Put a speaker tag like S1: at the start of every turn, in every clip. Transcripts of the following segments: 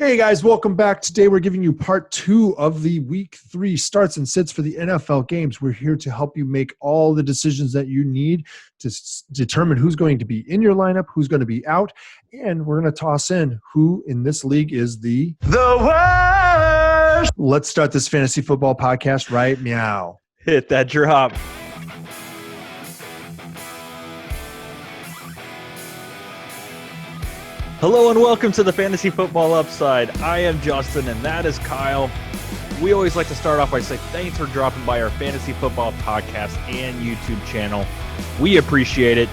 S1: Hey guys, welcome back. Today we're giving you part 2 of the week 3 starts and sits for the NFL games. We're here to help you make all the decisions that you need to determine who's going to be in your lineup, who's going to be out, and we're going to toss in who in this league is the worst. Let's start this fantasy football podcast right meow.
S2: Hit that drop. Hello and welcome to the Fantasy Football Upside. I am Justin and that is Kyle. We always like to start off by saying thanks for dropping by our Fantasy Football podcast and YouTube channel. We appreciate it.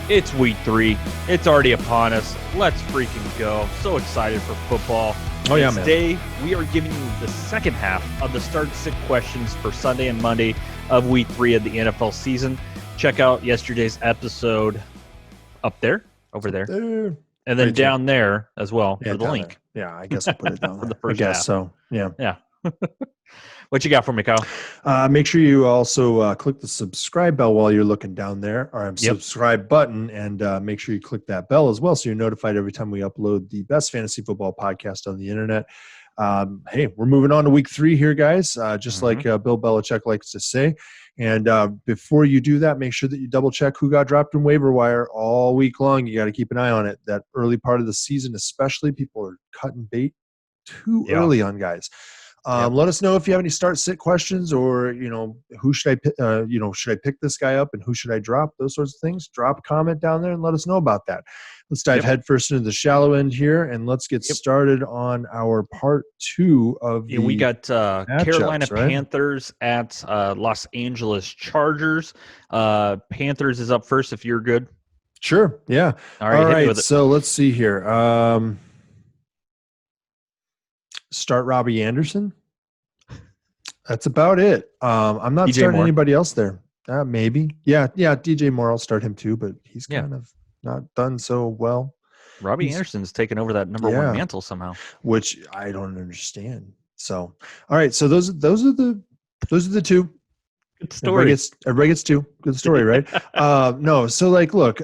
S2: It's week 3. It's already upon us. Let's freaking go. So excited for football.
S1: Oh yeah, man.
S2: Today we are giving you the second half of the start sit questions for Sunday and Monday of week 3 of the NFL season. Check out yesterday's episode up there, over there. And then down there as well for the link.
S1: There. Yeah, I guess I'll put it down
S2: for the
S1: there.
S2: first
S1: I guess
S2: half.
S1: so. Yeah.
S2: Yeah. What you got for me, Kyle?
S1: Make sure you also click the subscribe bell while you're looking down there, or subscribe button, and make sure you click that bell as well so you're notified every time we upload the best fantasy football podcast on the internet. Hey, we're moving on to week 3 here, guys, just like Bill Belichick likes to say. And before you do that, make sure that you double check who got dropped in waiver wire all week long. You got to keep an eye on it. That early part of the season, especially, people are cutting bait too early on guys. Let us know if you have any start sit questions, or who should I should I pick this guy up and who should I drop? Those sorts of things. Drop a comment down there and let us know about that. Let's dive headfirst into the shallow end here, and let's get started on our part 2 of the.
S2: We got Carolina
S1: right?
S2: Panthers at Los Angeles Chargers. Panthers is up first if you're good.
S1: Sure. Yeah.
S2: All right.
S1: So let's see here. Start Robbie Anderson. That's about it. I'm not starting anybody else there. Maybe. Yeah. DJ Moore, I'll start him too, but he's kind of not done so well.
S2: Robbie Anderson's taken over that number 1 mantle somehow,
S1: which I don't understand. So, all right. So those are the 2.
S2: Good story.
S1: Everybody gets 2. Good story, right? No. So look,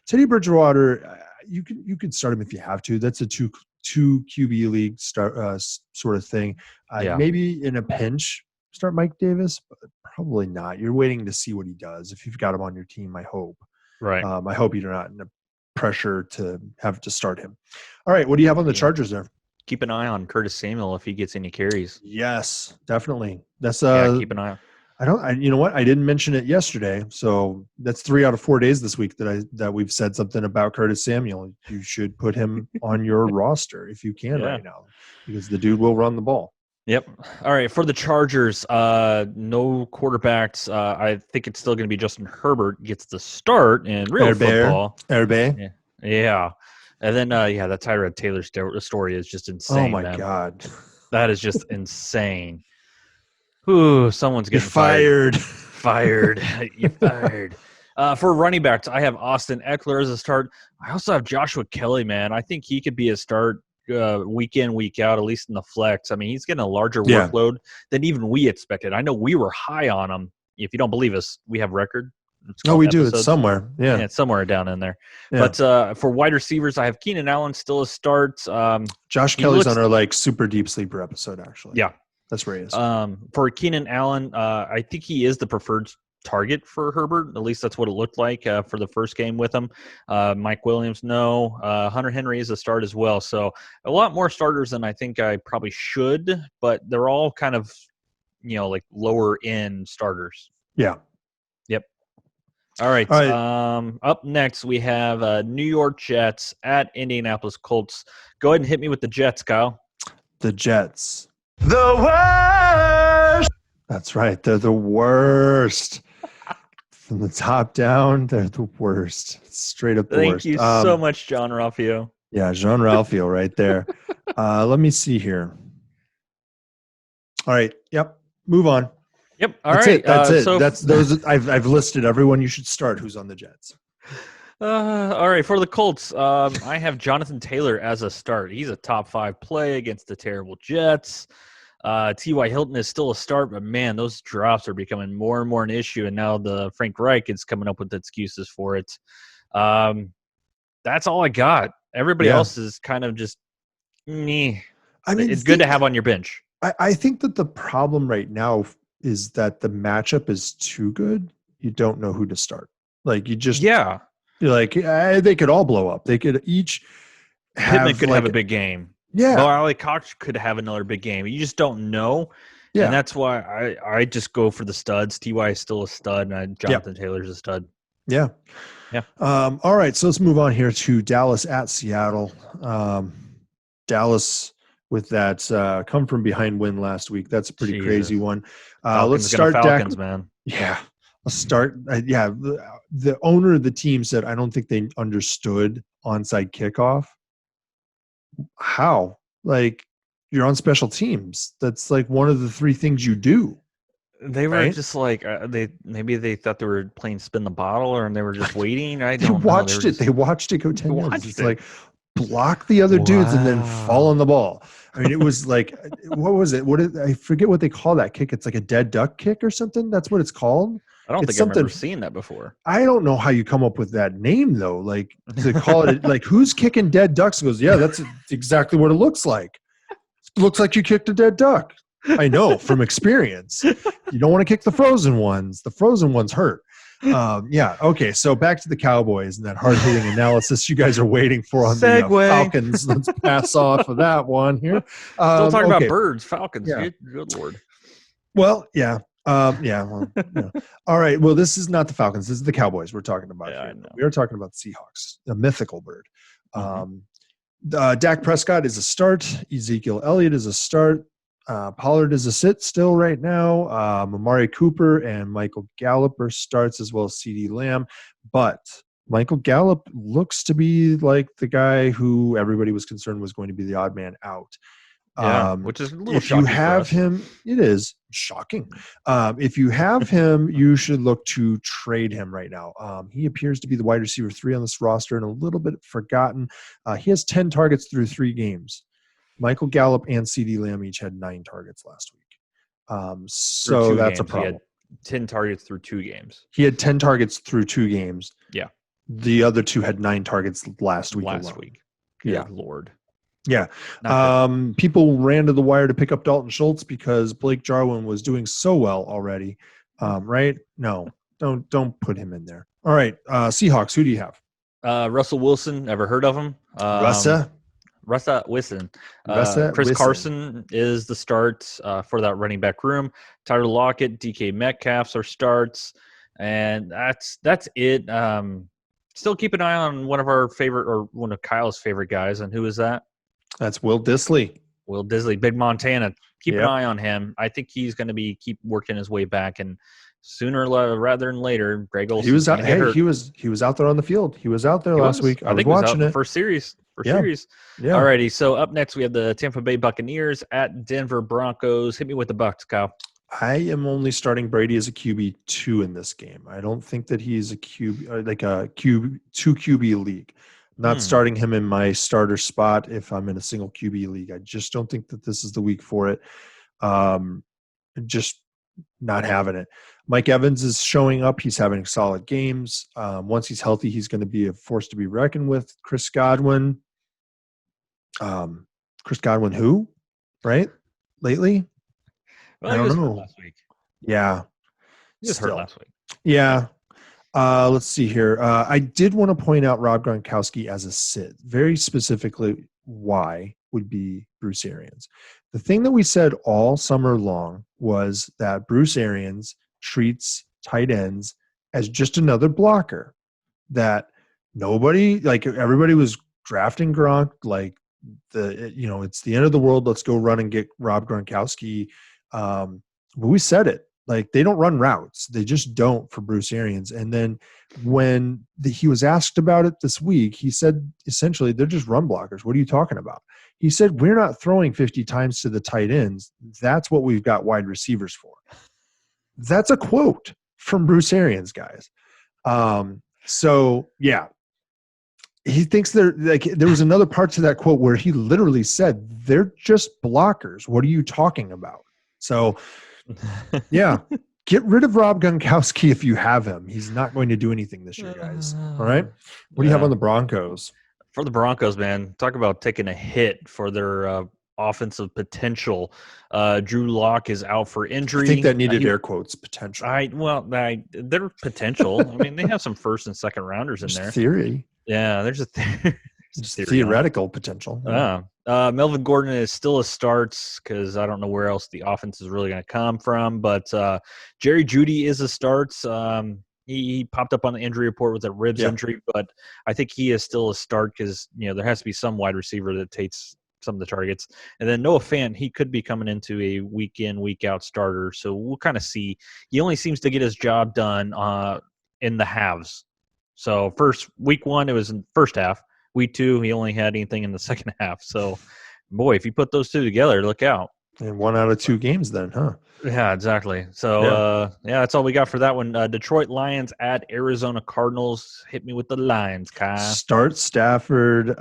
S1: Teddy Bridgewater, you could start him if you have to. That's a two QB league start sort of thing. Maybe in a pinch start Mike Davis, but probably not. You're waiting to see what he does if you've got him on your team. I hope. Right. I hope you're not in a pressure to have to start him. All right. What do you have on the Chargers there?
S2: Keep an eye on Curtis Samuel if he gets any carries.
S1: Yes, definitely. That's
S2: keep an eye on.
S1: You know what? I didn't mention it yesterday, so that's 3 out of 4 days this week that we've said something about Curtis Samuel. You should put him on your roster if you can right now, because the dude will run the ball.
S2: Yep. All right. For the Chargers, no quarterbacks. I think it's still going to be Justin Herbert gets the start in real football. Yeah. And then, that Tyrod Taylor story is just insane.
S1: Oh my God,
S2: that is just insane. Ooh, someone's getting
S1: fired.
S2: You're fired. For running backs, I have Austin Eckler as a start. I also have Joshua Kelly, man. I think he could be a start week in, week out, at least in the flex. I mean, he's getting a larger workload than even we expected. I know we were high on him. If you don't believe us, we have record.
S1: We do. It's somewhere. Yeah,
S2: it's somewhere down in there. Yeah. But for wide receivers, I have Keenan Allen still a start.
S1: Josh Kelly's on our super deep sleeper episode, actually.
S2: Yeah.
S1: That's where he is.
S2: For Keenan Allen, I think he is the preferred target for Herbert. At least that's what it looked like for the first game with him. Mike Williams, no. Hunter Henry is a start as well. So a lot more starters than I think I probably should, but they're all kind of, lower end starters.
S1: Yeah.
S2: Yep. All right. Up next, we have New York Jets at Indianapolis Colts. Go ahead and hit me with the Jets, Kyle.
S1: The Jets. The worst. That's right. They're the worst. From the top down, they're the worst. Straight up the worst.
S2: Thank you so much, John Ralphio.
S1: Yeah, Jean Ralphio right there. Let me see here. All right. Yep. Move on.
S2: Yep.
S1: That's it. That's it. That's those. I've listed everyone you should start who's on the Jets.
S2: All right. For the Colts, I have Jonathan Taylor as a start. He's a top 5 play against the terrible Jets. T.Y. Hilton is still a start, but man, those drops are becoming more and more an issue. And now the Frank Reich is coming up with excuses for it. That's all I got. Everybody else is kind of just Meh.
S1: I mean,
S2: It's good to have on your bench.
S1: I think that the problem right now is that the matchup is too good. You don't know who to start. Like you're like they could all blow up. They could each
S2: Pittman
S1: have
S2: could
S1: like
S2: have a big game.
S1: yeah,
S2: Barley Cox could have another big game. You just don't know.
S1: yeah,
S2: And that's why I just go for the studs. Ty is still a stud, and Jonathan Taylor's a stud.
S1: yeah.
S2: Yeah.
S1: All right, so let's move on here to Dallas at Seattle. Dallas with that come from behind win last week. That's a pretty crazy one. Let's start
S2: Falcons, man.
S1: Yeah, let's start. The owner of the team said, I don't think they understood onside kickoff. How? Like, you're on special teams. That's like one of the three things you do.
S2: They were just like maybe they thought they were playing spin the bottle, or they were just waiting. I don't know.
S1: They watched it go 10 yards. It's like block the other dudes and then fall on the ball. I mean, it was like, what was it? I forget what they call that kick. It's like a dead duck kick or something. That's what it's called.
S2: I don't think I've ever seen that before.
S1: I don't know how you come up with that name though. Like to call it like who's kicking dead ducks? It goes, yeah, that's exactly what it looks like. It looks like you kicked a dead duck. I know from experience. You don't want to kick the frozen ones. The frozen ones hurt. Yeah. Okay. So back to the Cowboys and that hard-hitting analysis you guys are waiting for on the Falcons. Let's pass off of that one here.
S2: Still talking about birds, Falcons. Yeah. Good Lord.
S1: Well, yeah. Well, all right. Well, this is not the Falcons. This is the Cowboys we're talking about here. We are talking about the Seahawks, a mythical bird. Dak Prescott is a start. Ezekiel Elliott is a start. Pollard is a sit still right now. Amari Cooper and Michael Gallup are starts, as well as CeeDee Lamb. But Michael Gallup looks to be like the guy who everybody was concerned was going to be the odd man out.
S2: Which is a little
S1: if
S2: shocking.
S1: You have him, it is shocking. If you have him, you should look to trade him right now. He appears to be the wide receiver 3 on this roster and a little bit forgotten. He has 10 targets through 3 games. Michael Gallup and CeeDee Lamb each had 9 targets last week. So that's a problem.
S2: He had 10 targets through 2 games.
S1: He had 10 targets through 2 games.
S2: Yeah.
S1: The other 2 had 9 targets last week.
S2: Good Lord.
S1: Yeah. People ran to the wire to pick up Dalton Schultz because Blake Jarwin was doing so well already. Right? No, don't put him in there. All right. Seahawks, who do you have?
S2: Russell Wilson. Ever heard of him? Russell Wilson. Chris Carson is the start for that running back room. Tyler Lockett, DK Metcalf are starts. And that's it. Still keep an eye on one of Kyle's favorite guys. And who is that?
S1: That's Will Dissly.
S2: Big Montana. Keep an eye on him. I think he's going to keep working his way back, and sooner rather than later, Greg Olsen.
S1: He was out. Hey, he was out there on the field. He was out there last week. I was watching it.
S2: First series.
S1: Yeah.
S2: Alrighty. So up next we have the Tampa Bay Buccaneers at Denver Broncos. Hit me with the Bucs, Kyle.
S1: I am only starting Brady as a QB2 in this game. I don't think that he's a QB like a QB 2 QB league. Not starting him in my starter spot if I'm in a single QB league. I just don't think that this is the week for it. Just not having it. Mike Evans is showing up. He's having solid games. Once he's healthy, he's going to be a force to be reckoned with. Chris Godwin. Chris Godwin who? Right? Lately?
S2: Well, I don't know. Last week.
S1: Yeah.
S2: He was hurt last week.
S1: Yeah. Let's see here. I did want to point out Rob Gronkowski as a sit. Very specifically, why would be Bruce Arians. The thing that we said all summer long was that Bruce Arians treats tight ends as just another blocker. That everybody was drafting Gronk like it's the end of the world. Let's go run and get Rob Gronkowski. But we said it. Like, they don't run routes. They just don't for Bruce Arians. And then when he was asked about it this week, he said, essentially, they're just run blockers. What are you talking about? He said, we're not throwing 50 times to the tight ends. That's what we've got wide receivers for. That's a quote from Bruce Arians, guys. So, yeah. He thinks there was another part to that quote where he literally said, they're just blockers. What are you talking about? So, yeah, get rid of Rob Gronkowski if you have him. He's not going to do anything this year, guys. All right. What do you have on the Broncos?
S2: For the Broncos, man, talk about taking a hit for their offensive potential. Drew Lock is out for injury.
S1: I think that needed air quotes, potential.
S2: Their potential. I mean, they have some first and second rounders in there.
S1: Theory.
S2: Yeah, there's a
S1: theoretical potential.
S2: Yeah. Melvin Gordon is still a start because I don't know where else the offense is really going to come from. But Jerry Jeudy is a start. He popped up on the injury report with a ribs injury, but I think he is still a start because there has to be some wide receiver that takes some of the targets. And then Noah Fant, he could be coming into a week in, week out starter. So we'll kind of see. He only seems to get his job done in the halves. So week 1, it was in first half. Week 2, he only had anything in the second half. So, boy, if you put those two together, look out.
S1: And 1 out of 2 games then, huh?
S2: Yeah, exactly. So, that's all we got for that one. Detroit Lions at Arizona Cardinals. Hit me with the Lions, Kyle.
S1: Start Stafford.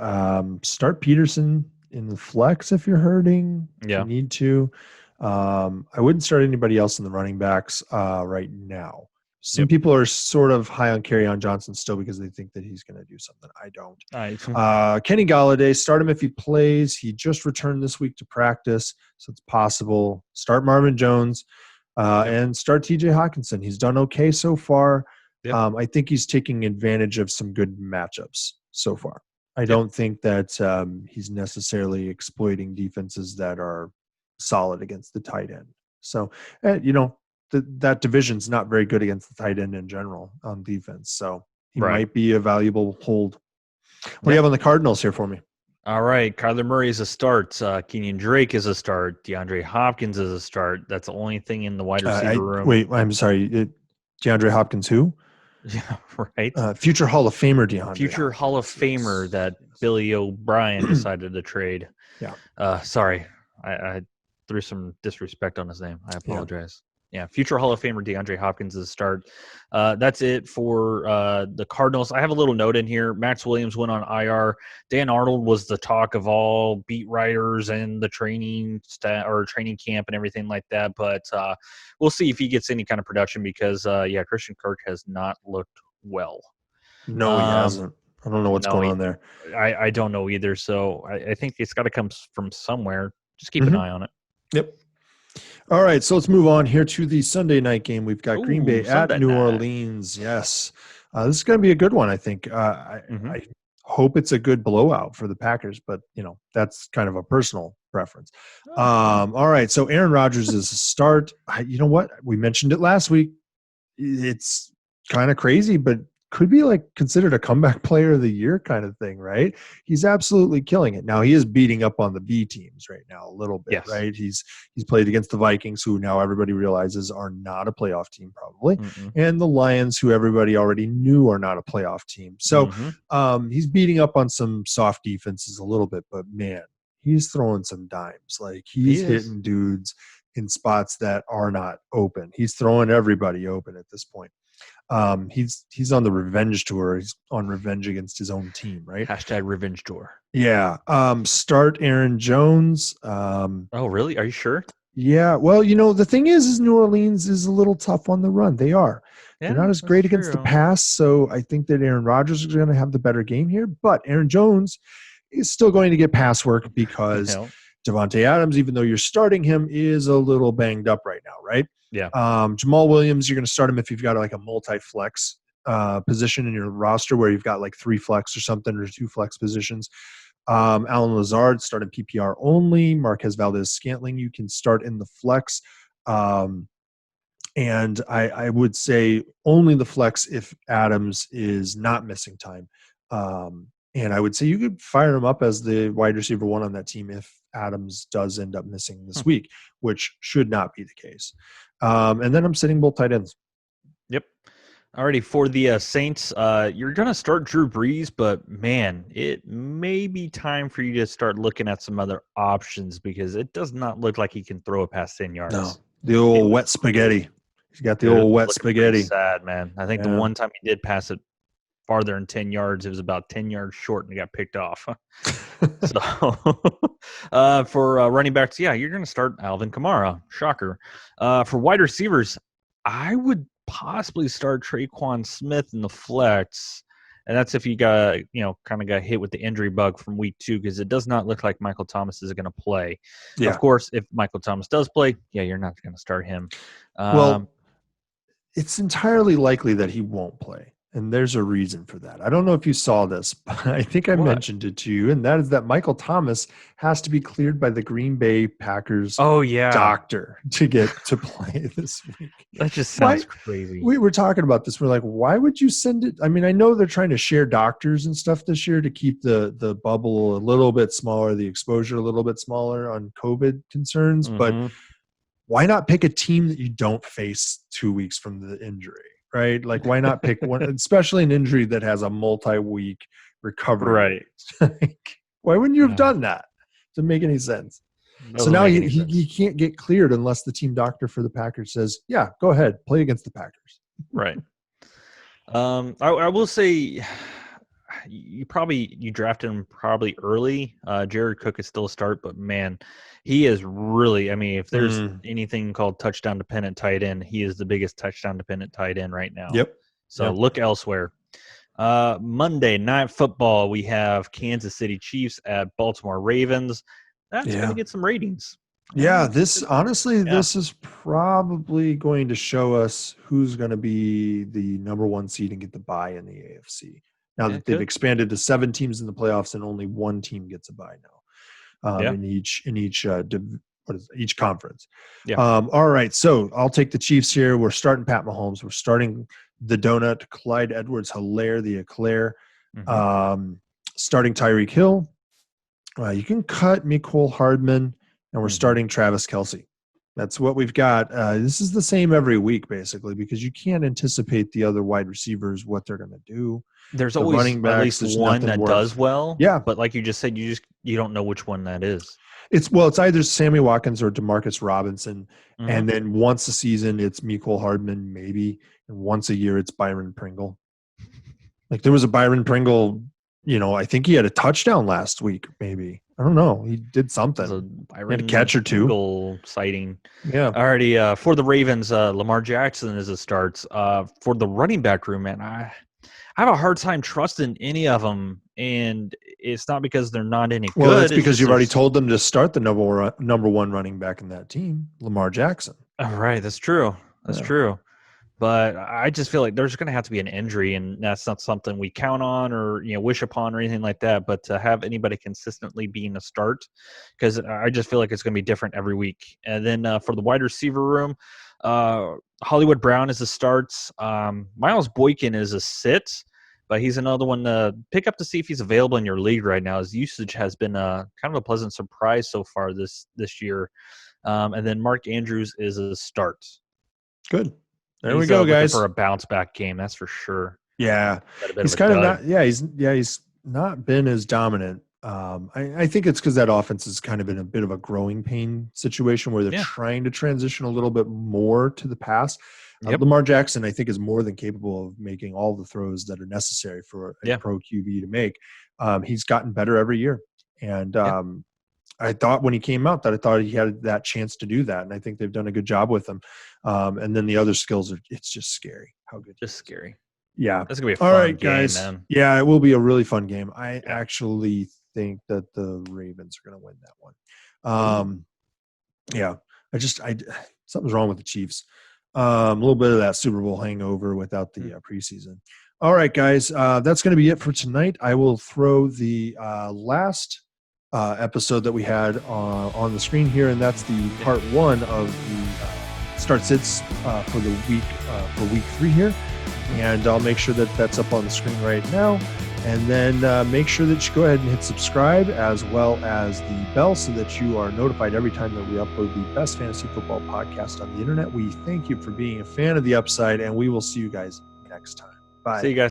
S1: Start Peterson in the flex if you're hurting.
S2: Yeah.
S1: If you need to. I wouldn't start anybody else in the running backs right now. Some people are sort of high on Kerryon Johnson still because they think that he's going to do something. I don't. Kenny Golladay, start him if he plays. He just returned this week to practice, so it's possible. Start Marvin Jones and start TJ Hawkinson. He's done okay so far. I think he's taking advantage of some good matchups so far. I don't think that he's necessarily exploiting defenses that are solid against the tight end. So, that division's not very good against the tight end in general on defense. So he might be a valuable hold. What do you have on the Cardinals here for me?
S2: All right. Kyler Murray is a start. Kenyon Drake is a start. DeAndre Hopkins is a start. That's the only thing in the wide receiver room.
S1: Wait, I'm sorry. DeAndre Hopkins who?
S2: Yeah, right.
S1: Future Hall of Famer DeAndre.
S2: Future Hall of Famer that Billy O'Brien decided to trade.
S1: Yeah.
S2: Sorry. I threw some disrespect on his name. I apologize. Yeah, future Hall of Famer DeAndre Hopkins is a start. That's it for the Cardinals. I have a little note in here. Max Williams went on IR. Dan Arnold was the talk of all beat writers and the training camp and everything like that. But we'll see if he gets any kind of production because, Christian Kirk has not looked well.
S1: No, he hasn't. I don't know what's going on there.
S2: I don't know either. So I think it's got to come from somewhere. Just keep an eye on it.
S1: Yep. All right, so let's move on here to the Sunday night game. We've got Green Bay at New Orleans. Yes. This is going to be a good one, I think. I hope it's a good blowout for the Packers, but, that's kind of a personal preference. All right, so Aaron Rodgers is a start. You know what? We mentioned it last week. It's kind of crazy, but could be considered a comeback player of the year kind of thing, right? He's absolutely killing it. Now he is beating up on the B teams right now a little bit, right? He's played against the Vikings, who now everybody realizes are not a playoff team probably, and the Lions, who everybody already knew are not a playoff team. So he's beating up on some soft defenses a little bit, but man, he's throwing some dimes. He's hitting dudes in spots that are not open. He's throwing everybody open at this point. He's on the revenge tour. He's on revenge against his own team, right?
S2: Hashtag revenge tour.
S1: Yeah. Start Aaron Jones.
S2: Oh, really? Are you sure?
S1: Yeah. Well, the thing is New Orleans is a little tough on the run. They are. They're not as great against the pass. So I think that Aaron Rodgers is going to have the better game here. But Aaron Jones is still going to get pass work because Devontae Adams, even though you're starting him, is a little banged up right now, right?
S2: Yeah.
S1: Jamal Williams, you're going to start him if you've got a multi-flex position in your roster where you've got 3 flex or something or 2 flex positions. Alan Lazard, start in PPR only. Marquez Valdez-Scantling, you can start in the flex. And I would say only the flex if Adams is not missing time. And I would say you could fire him up as the wide receiver 1 on that team if Adams does end up missing this week, which should not be the case. And then I'm sitting both tight ends.
S2: Yep. Alrighty, for the Saints, you're going to start Drew Brees, but, man, it may be time for you to start looking at some other options because it does not look like he can throw it past 10 yards.
S1: No, the old wet spaghetti. He's got the old wet spaghetti.
S2: Sad, man. I think the one time he did pass it farther than 10 yards, it was about 10 yards short and he got picked off. So for running backs, you're going to start Alvin Kamara. Shocker. For wide receivers, I would possibly start Traquan Smith in the flex. And that's if you got, kind of got hit with the injury bug from week 2, because it does not look like Michael Thomas is going to play.
S1: Yeah.
S2: Of course, if Michael Thomas does play, you're not going to start him.
S1: Well, it's entirely likely that he won't play. And there's a reason for that. I don't know if you saw this, but I think I mentioned it to you. And that is that Michael Thomas has to be cleared by the Green Bay Packers doctor to get to play this week.
S2: That just sounds crazy.
S1: We were talking about this. We're like, why would you send it? I mean, I know they're trying to share doctors and stuff this year to keep the bubble a little bit smaller, the exposure a little bit smaller on COVID concerns. But why not pick a team that you don't face 2 weeks from the injury? Right? Like, why not pick one, especially an injury that has a multi-week recovery? Right. Why wouldn't you have done that? Doesn't make any sense. So now he can't get cleared unless the team doctor for the Packers says, yeah, go ahead, play against the Packers.
S2: Right. I will say you drafted him probably early. Jared Cook is still a start, but man, he is really, I mean, if there's anything called touchdown dependent tight end, he is the biggest touchdown dependent tight end right now.
S1: Yep.
S2: So look elsewhere. Monday Night Football, we have Kansas City Chiefs at Baltimore Ravens. That's going to get some ratings.
S1: Yeah, this is probably going to show us who's going to be the number 1 seed and get the bye in the AFC. Now that they've expanded to 7 teams in the playoffs and only 1 team gets a bye now. In each conference. All right, so I'll take the Chiefs here. We're starting Pat Mahomes. We're starting the donut, Clyde Edwards-Helaire, the Eclair. Starting Tyreek Hill. You can cut Mecole Hardman, and we're starting Travis Kelce. That's what we've got. This is the same every week, basically, because you can't anticipate the other wide receivers, what they're going to do.
S2: There's always running backs, at least one that does well. Yeah. But like you just said, you don't know which one that is.
S1: It's either Sammy Watkins or Demarcus Robinson. And then once a season, it's Mecole Hardman, maybe. And once a year, it's Byron Pringle. Like there was a Byron Pringle, I think he had a touchdown last week, maybe. I don't know. He did something. He had a catch or two.
S2: Goal sighting.
S1: Yeah.
S2: Already for the Ravens, Lamar Jackson is a start. For the running back room, man, I have a hard time trusting any of them, and it's not because they're not any good.
S1: Well, it's because you've already told them to start the number 1 running back in that team, Lamar Jackson.
S2: All right, that's true. That's true. But I just feel like there's going to have to be an injury, and that's not something we count on or wish upon or anything like that. But to have anybody consistently being a start, because I just feel like it's going to be different every week. And then for the wide receiver room, Hollywood Brown is a start. Miles Boykin is a sit, but he's another one to pick up to see if he's available in your league right now. His usage has been kind of a pleasant surprise so far this year. And then Mark Andrews is a start.
S1: Good. There we go, guys.
S2: For a bounce back game, that's for sure.
S1: Yeah, he's kind of not. Yeah, he's not been as dominant. I think it's because that offense has kind of been a bit of a growing pain situation where they're trying to transition a little bit more to the pass. Lamar Jackson, I think, is more than capable of making all the throws that are necessary for a pro QB to make. He's gotten better every year, and I thought when he came out that I thought he had that chance to do that, and I think they've done a good job with him. And then the other skills it's just scary how good.
S2: Just scary.
S1: Yeah,
S2: that's gonna be a fun game, guys. Man.
S1: Yeah, it will be a really fun game. I actually think that the Ravens are going to win that one. Something's wrong with the Chiefs. A little bit of that Super Bowl hangover without the preseason. All right, guys, that's going to be it for tonight. I will throw the last episode that we had on the screen here, and that's the part 1 of the start sits for the week for week 3 here. And I'll make sure that that's up on the screen right now. And then make sure that you go ahead and hit subscribe as well as the bell so that you are notified every time that we upload the best fantasy football podcast on the internet. We thank you for being a fan of the Upside, and we will see you guys next time. Bye.
S2: See you guys.